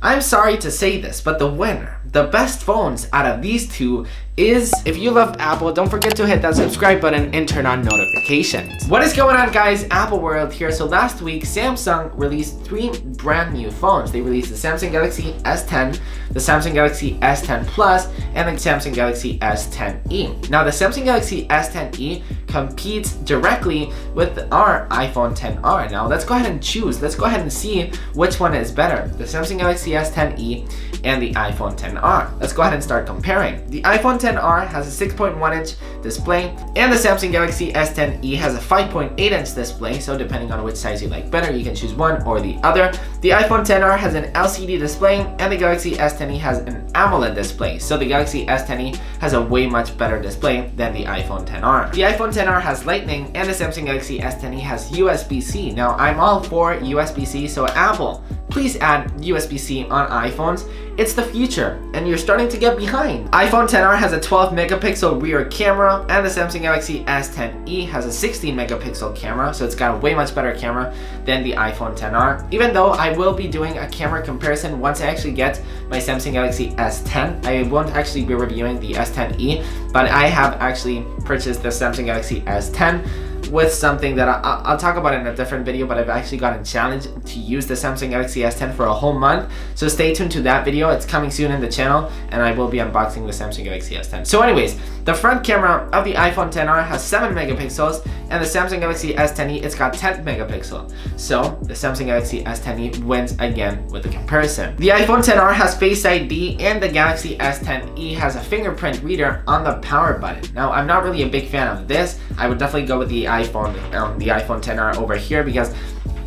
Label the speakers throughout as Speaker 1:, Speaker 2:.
Speaker 1: I'm sorry to say this, but the winner, the best phones out of these two is, if you love Apple, don't forget to hit that subscribe button and turn on notifications. What is going on, guys? Apple World here. So last week, Samsung released 3 brand new phones. They released the Samsung Galaxy S10, the Samsung Galaxy S10 Plus, and the Samsung Galaxy S10E. Now, the Samsung Galaxy S10E competes directly with our iPhone XR. Now, let's go ahead and choose. Let's go ahead and see which one is better, the Samsung Galaxy S10E and the iPhone XR. Let's go ahead and start comparing. The iPhone XR has a 6.1-inch display, and the Samsung Galaxy S10E has a 5.8-inch display, so depending on which size you like better, you can choose one or the other. The iPhone XR has an LCD display, and the Galaxy S10E has an AMOLED display, so the Galaxy S10E has a way much better display than the iPhone XR. The iPhone XR has Lightning, and the Samsung Galaxy S10E has USB-C. Now, I'm all for USB-C, so Apple, please add USB-C on iPhones. It's the future, and you're starting to get behind. iPhone XR has a 12-megapixel rear camera, and the Samsung Galaxy S10E has a 16-megapixel camera, so it's got a way much better camera than the iPhone XR. Even though I will be doing a camera comparison once I actually get my Samsung Galaxy S10. I won't actually be reviewing the S10E, but I have actually purchased the Samsung Galaxy S10 with something that I'll talk about in a different video, but I've actually gotten challenged to use the Samsung Galaxy S10 for a whole month. So stay tuned to that video. It's coming soon in the channel, and I will be unboxing the Samsung Galaxy S10. So anyways, the front camera of the iPhone XR has 7 megapixels, and the Samsung Galaxy S10E, it's got 10 megapixels. So the Samsung Galaxy S10E wins again with the comparison. The iPhone XR has Face ID, and the Galaxy S10E has a Fingerprint Reader on the power button. Now, I'm not really a big fan of this. I would definitely go with the iPhone XR over here, because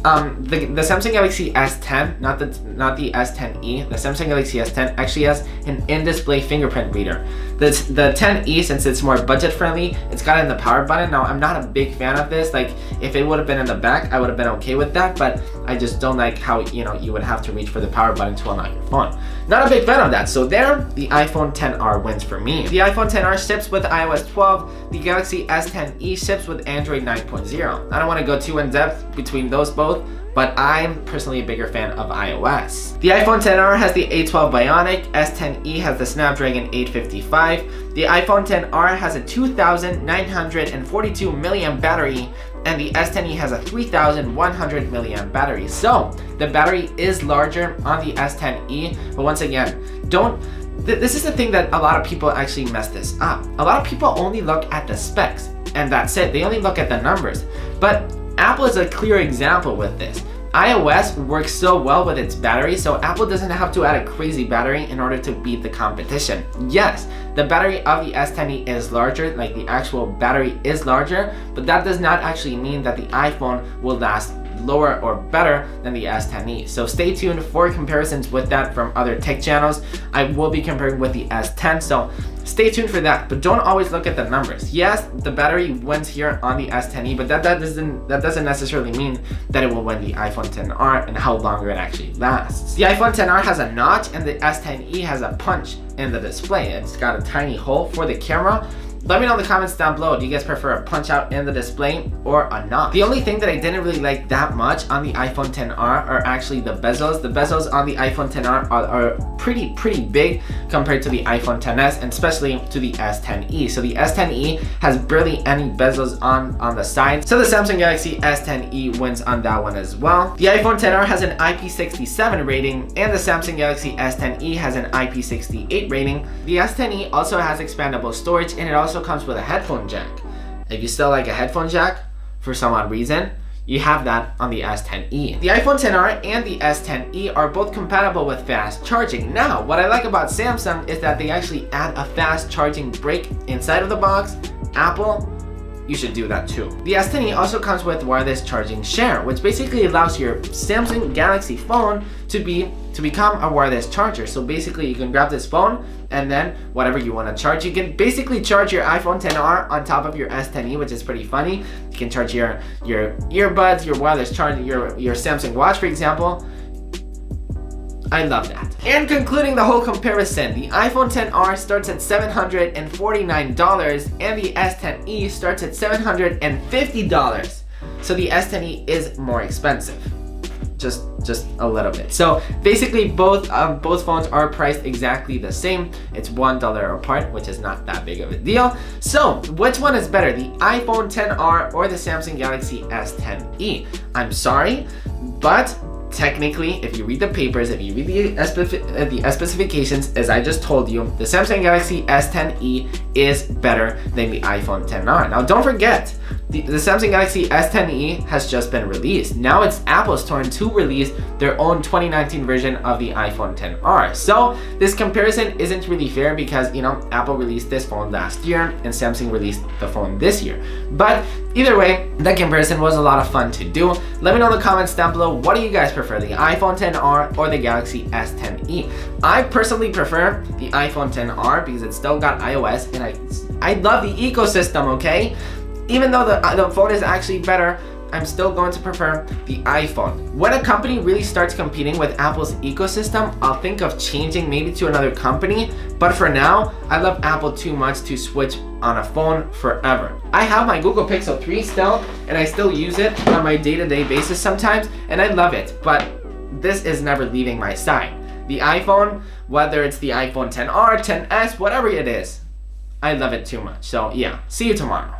Speaker 1: the Samsung Galaxy S10, not the S10E, the Samsung Galaxy S10 actually has an in-display fingerprint reader. The 10E, since it's more budget friendly, it's got it in the power button. Now, I'm not a big fan of this. Like, if it would have been in the back, I would have been okay with that, but I just don't like how, you would have to reach for the power button to unlock your phone. Not a big fan of that. So there, the iPhone XR wins for me. The iPhone XR ships with iOS 12. The Galaxy S10E ships with Android 9.0. I don't want to go too in depth between those both, but I'm personally a bigger fan of iOS. The iPhone XR has the A12 Bionic, S10E has the Snapdragon 855, the iPhone XR has a 2,942 milliamp battery, and the S10E has a 3,100 milliamp battery. So the battery is larger on the S10E, but once again, this is the thing that a lot of people actually mess this up. A lot of people only look at the specs, and that's it. They only look at the numbers. But Apple is a clear example with this. iOS works so well with its battery, so Apple doesn't have to add a crazy battery in order to beat the competition. Yes, the battery of the S10E is larger, like the actual battery is larger, but that does not actually mean that the iPhone will last lower or better than the S10E. So stay tuned for comparisons with that from other tech channels. I will be comparing with the S10, so stay tuned for that, but don't always look at the numbers. Yes, the battery wins here on the S10E, but that doesn't necessarily mean that it will win the iPhone XR and how longer it actually lasts. The iPhone XR has a notch, and the S10E has a punch in the display. It's got a tiny hole for the camera. Let me know in the comments down below, do you guys prefer a punch out in the display or a notch? The only thing that I didn't really like that much on the iPhone XR are actually the bezels. The bezels on the iPhone XR are pretty big compared to the iPhone XS, and especially to the S10E. So the S10E has barely any bezels on the side. So the Samsung Galaxy S10E wins on that one as well. The iPhone XR has an IP67 rating, and the Samsung Galaxy S10E has an IP68 rating. The S10E also has expandable storage, and it also comes with a headphone jack. If you still like a headphone jack for some odd reason, you have that on the S10E. The iPhone XR and the S10E are both compatible with fast charging. Now, what I like about Samsung is that they actually add a fast charging brick inside of the box. Apple, you should do that too. The S10E also comes with wireless charging share, which basically allows your Samsung Galaxy phone to become a wireless charger. So basically, you can grab this phone, and then whatever you want to charge, you can basically charge your iPhone XR on top of your S10E, which is pretty funny. You can charge your earbuds, your wireless charger, your Samsung Watch, for example. I love that. And concluding the whole comparison, the iPhone XR starts at $749, and the S10E starts at $750. So the S10E is more expensive. just a little bit. So basically both phones are priced exactly the same. It's $1 apart, which is not that big of a deal. So which one is better, the iPhone XR or the Samsung Galaxy S10e? I'm sorry, but technically, if you read the papers, if you read the specifications, as I just told you, the Samsung Galaxy S10e is better than the iPhone XR. Now, don't forget, the Samsung Galaxy S10e has just been released. Now it's Apple's turn to release their own 2019 version of the iPhone XR. So this comparison isn't really fair because, you know, Apple released this phone last year and Samsung released the phone this year. But either way, that comparison was a lot of fun to do. Let me know in the comments down below, what do you guys prefer, the iPhone XR or the Galaxy S10e? I personally prefer the iPhone XR because it's still got iOS, and I love the ecosystem, okay? Even though the phone is actually better, I'm still going to prefer the iPhone. When a company really starts competing with Apple's ecosystem, I'll think of changing maybe to another company, but for now, I love Apple too much to switch on a phone forever. I have my Google Pixel 3 still, and I still use it on my day-to-day basis sometimes, and I love it, but this is never leaving my side. The iPhone, whether it's the iPhone XR, XS, whatever it is, I love it too much. So yeah, see you tomorrow.